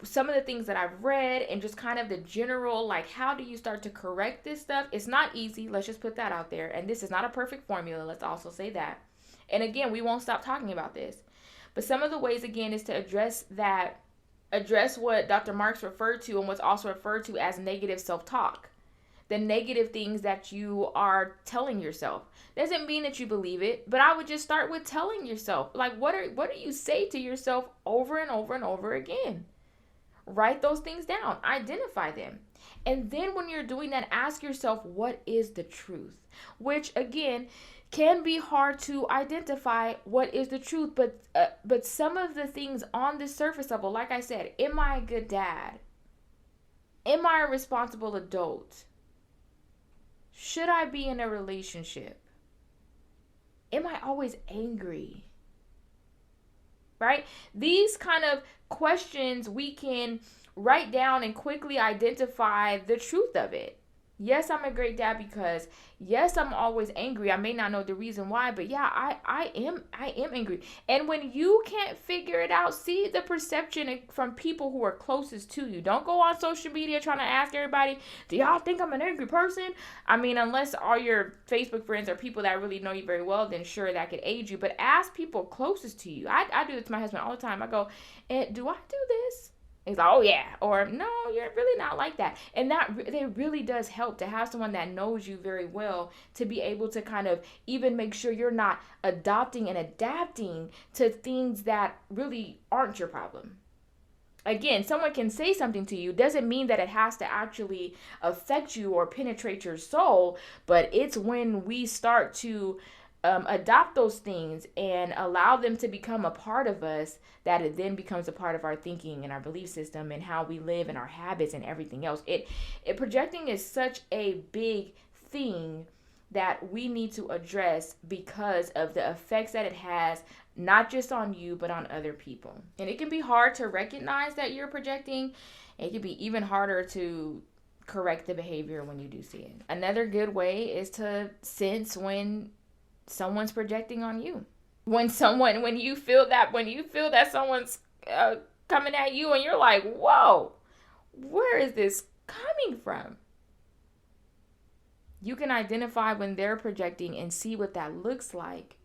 some of the things that I've read and just kind of the general, like, how do you start to correct this stuff? It's not easy. Let's just put that out there. And this is not a perfect formula. Let's also say that. And again, we won't stop talking about this. But some of the ways, again, is to address what Dr. Marks referred to, and what's also referred to as negative self-talk. The negative things that you are telling yourself. Doesn't mean that you believe it, but I would just start with telling yourself. Like, what do you say to yourself over and over and over again? Write those things down. Identify them. And then when you're doing that, ask yourself, what is the truth? Which, again, can be hard to identify what is the truth, but some of the things on the surface level, like I said, am I a good dad? Am I a responsible adult? Should I be in a relationship? Am I always angry? Right? These kind of questions we can write down and quickly identify the truth of it. Yes, I'm a great dad because, yes, I'm always angry. I may not know the reason why, but yeah, I am angry. And when you can't figure it out, see the perception from people who are closest to you. Don't go on social media trying to ask everybody, do y'all think I'm an angry person? I mean, unless all your Facebook friends are people that really know you very well, then sure, that could aid you. But ask people closest to you. I do this to my husband all the time. I go, do I do this? He's like, oh yeah, or no, you're really not like that. And it really does help to have someone that knows you very well, to be able to kind of even make sure you're not adopting and adapting to things that really aren't your problem. Again, someone can say something to you, doesn't mean that it has to actually affect you or penetrate your soul, but it's when we start to adopt those things and allow them to become a part of us, that it then becomes a part of our thinking and our belief system and how we live and our habits and everything else. It projecting is such a big thing that we need to address because of the effects that it has, not just on you but on other people. And it can be hard to recognize that you're projecting. It can be even harder to correct the behavior when you do see it. Another good way is to sense when someone's projecting on you. When you feel that someone's coming at you and you're like, whoa, where is this coming from? You can identify when they're projecting and see what that looks like,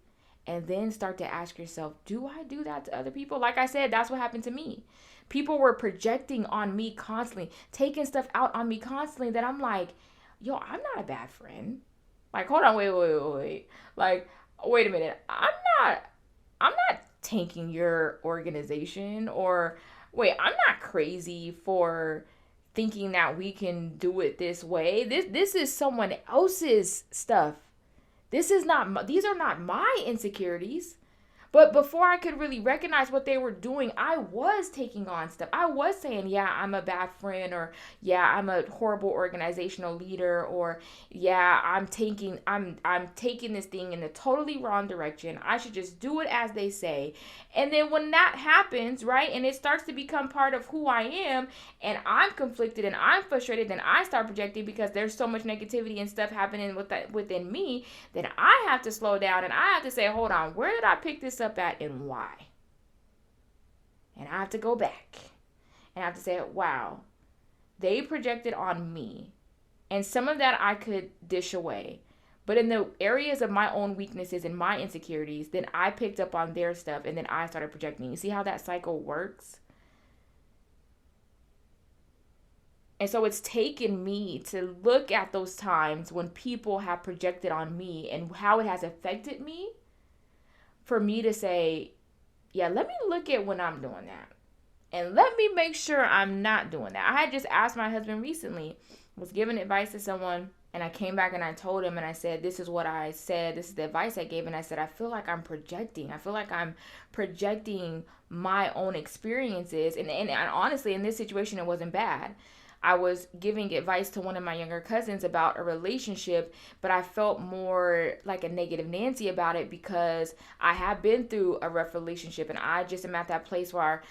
and then start to ask yourself, do I do that to other people? Like I said, that's what happened to me. People were projecting on me constantly, taking stuff out on me constantly, that I'm like, yo, I'm not a bad friend. Like, hold on, wait. Like, wait a minute. I'm not tanking your organization, or wait, I'm not crazy for thinking that we can do it this way. This is someone else's stuff. These are not my insecurities. But before I could really recognize what they were doing, I was taking on stuff. I was saying, yeah, I'm a bad friend, or yeah, I'm a horrible organizational leader, or yeah, I'm taking this thing in the totally wrong direction. I should just do it as they say. And then when that happens, right, and it starts to become part of who I am, and I'm conflicted and I'm frustrated, then I start projecting because there's so much negativity and stuff happening within me, then I have to slow down and I have to say, hold on, where did I pick this up at and why? And I have to go back and I have to say, wow, they projected on me, and some of that I could dish away, but in the areas of my own weaknesses and my insecurities, then I picked up on their stuff and then I started projecting. You see how that cycle works? And so it's taken me to look at those times when people have projected on me and how it has affected me, for me to say, yeah, let me look at when I'm doing that. And let me make sure I'm not doing that. I had just asked my husband recently, was giving advice to someone, and I came back and I told him and I said, this is what I said. This is the advice I gave. And I said, I feel like I'm projecting. I feel like I'm projecting my own experiences. And honestly, in this situation, it wasn't bad. I was giving advice to one of my younger cousins about a relationship, but I felt more like a negative Nancy about it because I have been through a rough relationship, and I just am at that place where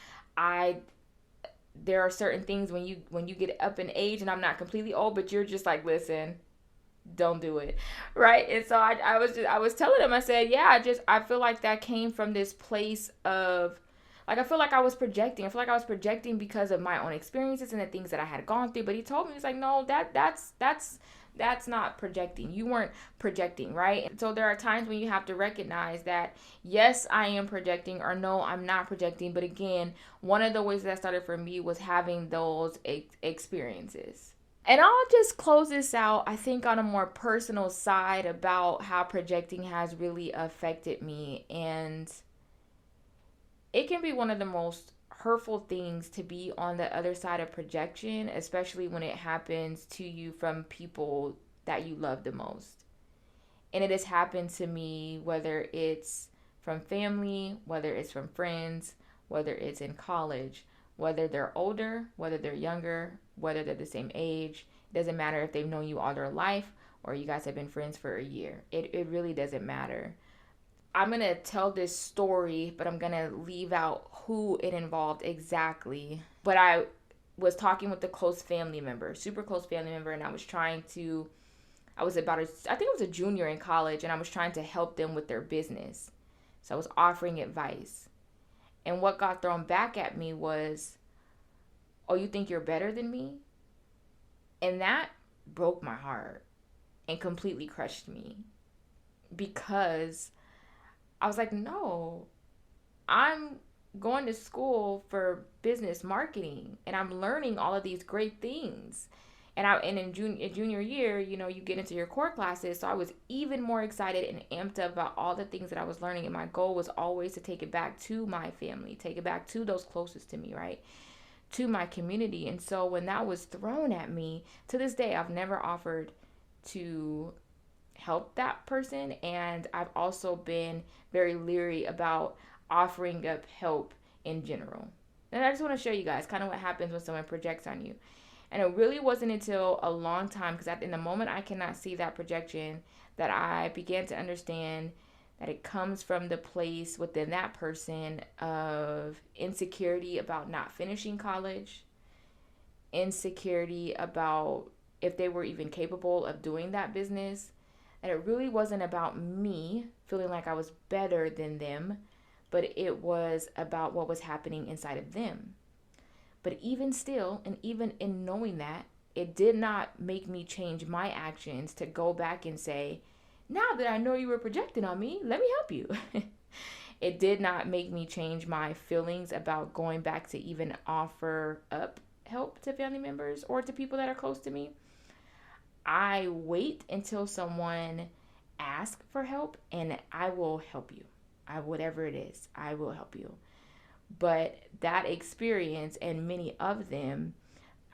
there are certain things when you get up in age, and I'm not completely old, but you're just like, listen, don't do it, right? And so I was telling him, I said, yeah, I feel like that came from this place of, like, I feel like I was projecting. I feel like I was projecting because of my own experiences and the things that I had gone through. But he told me, he's like, no, that's not projecting. You weren't projecting, right? And so there are times when you have to recognize that, yes, I am projecting, or no, I'm not projecting. But again, one of the ways that started for me was having those experiences. And I'll just close this out, I think, on a more personal side about how projecting has really affected me. And it can be one of the most hurtful things to be on the other side of projection, especially when it happens to you from people that you love the most. And it has happened to me, whether it's from family, whether it's from friends, whether it's in college, whether they're older, whether they're younger, whether they're the same age. It doesn't matter if they've known you all their life or you guys have been friends for a year. It really doesn't matter. I'm going to tell this story, but I'm going to leave out who it involved exactly. But I was talking with a close family member, super close family member, and I was I think it was a junior in college, and I was trying to help them with their business. So I was offering advice. And what got thrown back at me was, oh, you think you're better than me? And that broke my heart and completely crushed me, because I was like, no, I'm going to school for business marketing and I'm learning all of these great things. And in junior year, you get into your core classes. So I was even more excited and amped up about all the things that I was learning. And my goal was always to take it back to my family, take it back to those closest to me, right? To my community. And so when that was thrown at me, to this day, I've never offered to help that person, and I've also been very leery about offering up help in general. And I just want to show you guys kind of what happens when someone projects on you. And it really wasn't until a long time, because in the moment I cannot see that projection, that I began to understand that it comes from the place within that person of insecurity about not finishing college, insecurity about if they were even capable of doing that business. And it really wasn't about me feeling like I was better than them, but it was about what was happening inside of them. But even still, and even in knowing that, it did not make me change my actions to go back and say, now that I know you were projecting on me, let me help you. It did not make me change my feelings about going back to even offer up help to family members or to people that are close to me. I wait until someone asks for help, and I will help you. Whatever it is, I will help you. But that experience and many of them,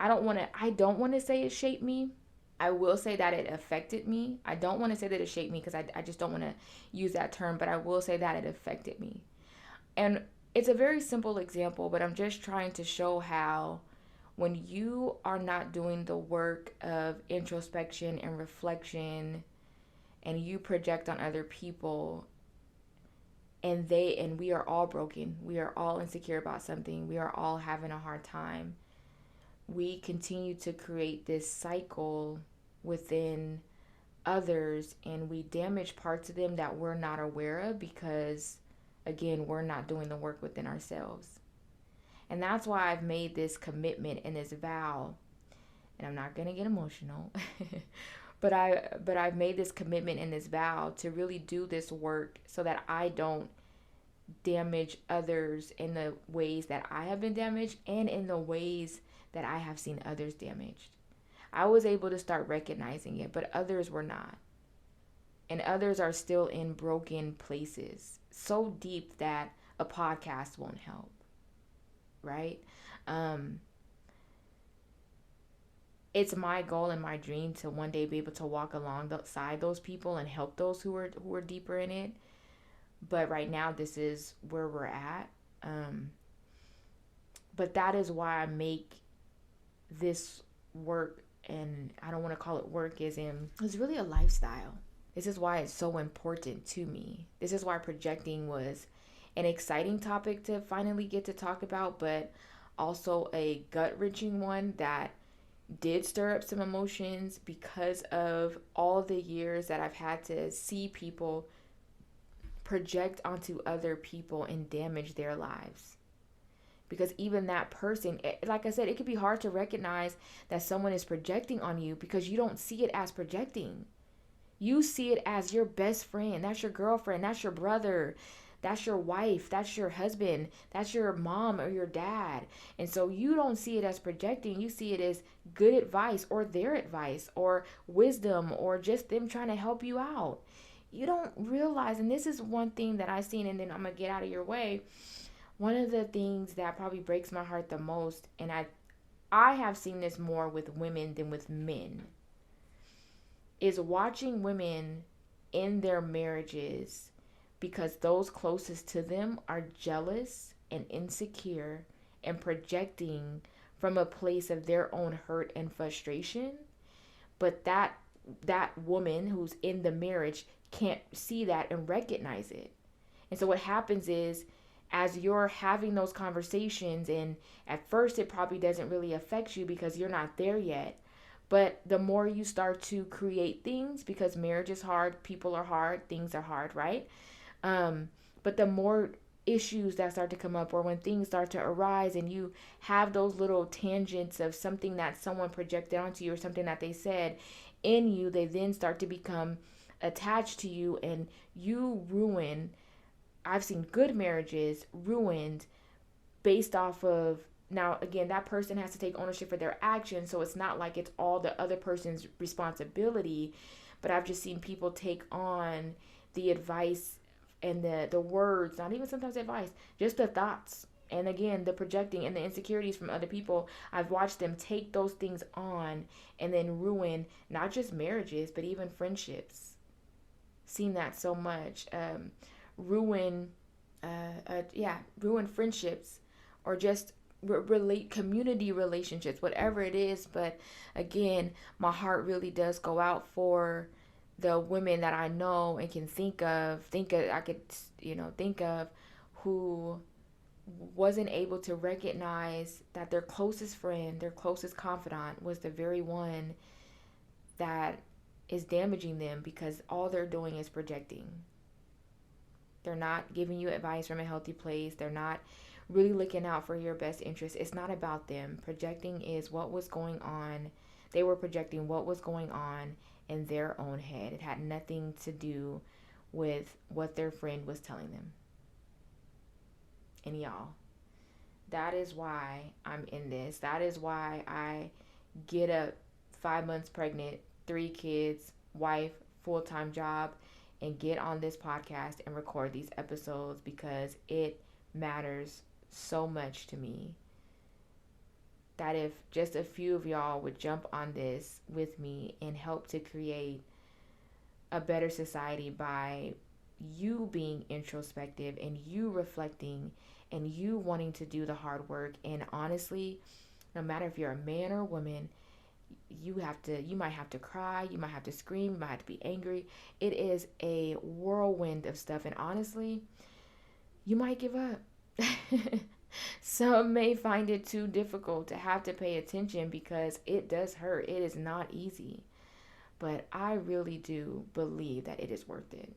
I don't want to say it shaped me. I will say that it affected me. I don't want to say that it shaped me, because I just don't want to use that term, but I will say that it affected me. And it's a very simple example, but I'm just trying to show how when you are not doing the work of introspection and reflection, and you project on other people, and we are all broken, we are all insecure about something, we are all having a hard time, we continue to create this cycle within others, and we damage parts of them that we're not aware of, because again, we're not doing the work within ourselves. And that's why I've made this commitment and this vow, and I'm not going to get emotional, but I've made this commitment and this vow to really do this work so that I don't damage others in the ways that I have been damaged, and in the ways that I have seen others damaged. I was able to start recognizing it, but others were not. And others are still in broken places, so deep that a podcast won't help. Right? It's my goal and my dream to one day be able to walk alongside those people and help those who are deeper in it. But right now, this is where we're at. But that is why I make this work, and I don't want to call it work, it's really a lifestyle. This is why it's so important to me. This is why projecting was an exciting topic to finally get to talk about, but also a gut-wrenching one that did stir up some emotions, because of all the years that I've had to see people project onto other people and damage their lives. Because even that person, like I said, it could be hard to recognize that someone is projecting on you, because you don't see it as projecting. You see it as your best friend, that's your girlfriend, that's your brother, that's your wife, that's your husband, that's your mom or your dad. And so you don't see it as projecting. You see it as good advice, or their advice, or wisdom, or just them trying to help you out. You don't realize, and this is one thing that I've seen, and then I'm going to get out of your way. One of the things that probably breaks my heart the most, and I have seen this more with women than with men, is watching women in their marriages, because those closest to them are jealous and insecure and projecting from a place of their own hurt and frustration. But that woman who's in the marriage can't see that and recognize it. And so what happens is, as you're having those conversations, and at first it probably doesn't really affect you because you're not there yet, but the more you start to create things, because marriage is hard, people are hard, things are hard, right? But the more issues that start to come up, or when things start to arise and you have those little tangents of something that someone projected onto you, or something that they said in you, they then start to become attached to you, and you ruin. I've seen good marriages ruined based off of, now again, that person has to take ownership for their actions, so it's not like it's all the other person's responsibility, but I've just seen people take on the advice and the words, not even sometimes advice, just the thoughts, and again, the projecting and the insecurities from other people. I've watched them take those things on and then ruin not just marriages, but even friendships. seen that so much. Ruin, ruin friendships, or just relate community relationships, whatever it is. But again, my heart really does go out for the women that I know and can think of, think of who wasn't able to recognize that their closest friend, their closest confidant was the very one that is damaging them, because all they're doing is projecting. They're not giving you advice from a healthy place. They're not really looking out for your best interest. It's not about them. Projecting is what was going on. They were projecting what was going on in their own head. It had nothing to do with what their friend was telling them. And y'all, that is why I'm in this. That is why I get up 5 months pregnant, 3 kids, wife, full-time job, and get on this podcast and record these episodes, because it matters so much to me. That if just a few of y'all would jump on this with me and help to create a better society by you being introspective and you reflecting and you wanting to do the hard work. And honestly, no matter if you're a man or a woman, you might have to cry, you might have to scream, you might have to be angry. It is a whirlwind of stuff, and honestly, you might give up. Some may find it too difficult to have to pay attention, because it does hurt. It is not easy. But I really do believe that it is worth it.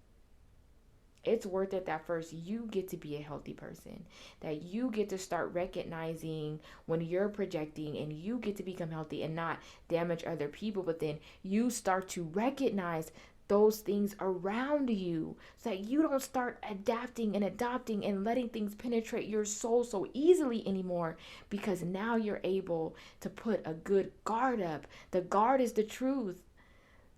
It's worth it that first you get to be a healthy person, that you get to start recognizing when you're projecting, and you get to become healthy and not damage other people. But then you start to recognize those things around you, so that you don't start adapting and adopting and letting things penetrate your soul so easily anymore, because now you're able to put a good guard up. The guard is the truth.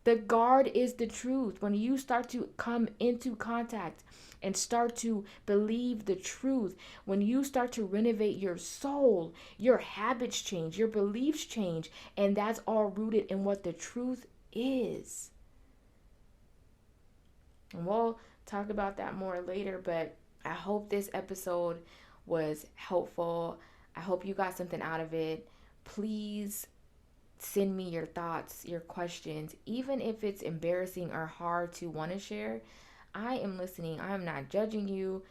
The guard is the truth. When you start to come into contact and start to believe the truth, when you start to renovate your soul, your habits change, your beliefs change, and that's all rooted in what the truth is. And we'll talk about that more later, but I hope this episode was helpful. I hope you got something out of it. Please send me your thoughts, your questions, even if it's embarrassing or hard to want to share. I am listening. I am not judging you.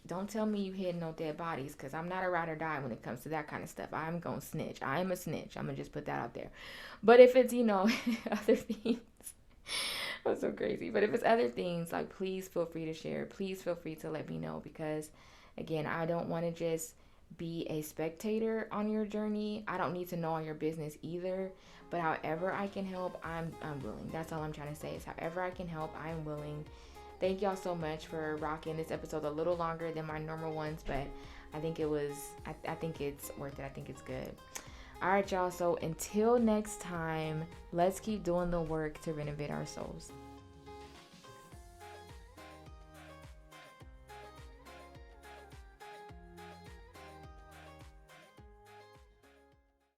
Don't tell me you hid no dead bodies, because I'm not a ride or die when it comes to that kind of stuff. I'm going to snitch. I am a snitch. I'm going to just put that out there. But if it's, other things, I'm so crazy. But if it's other things, like, please feel free to share. Please feel free to let me know, because, again, I don't want to just be a spectator on your journey. I don't need to know all your business either. But however I can help, I'm willing. That's all I'm trying to say, is however I can help, I'm willing. Thank y'all so much for rocking this episode a little longer than my normal ones, but I think it's worth it. I think it's good. All right, y'all. So until next time, let's keep doing the work to renovate our souls.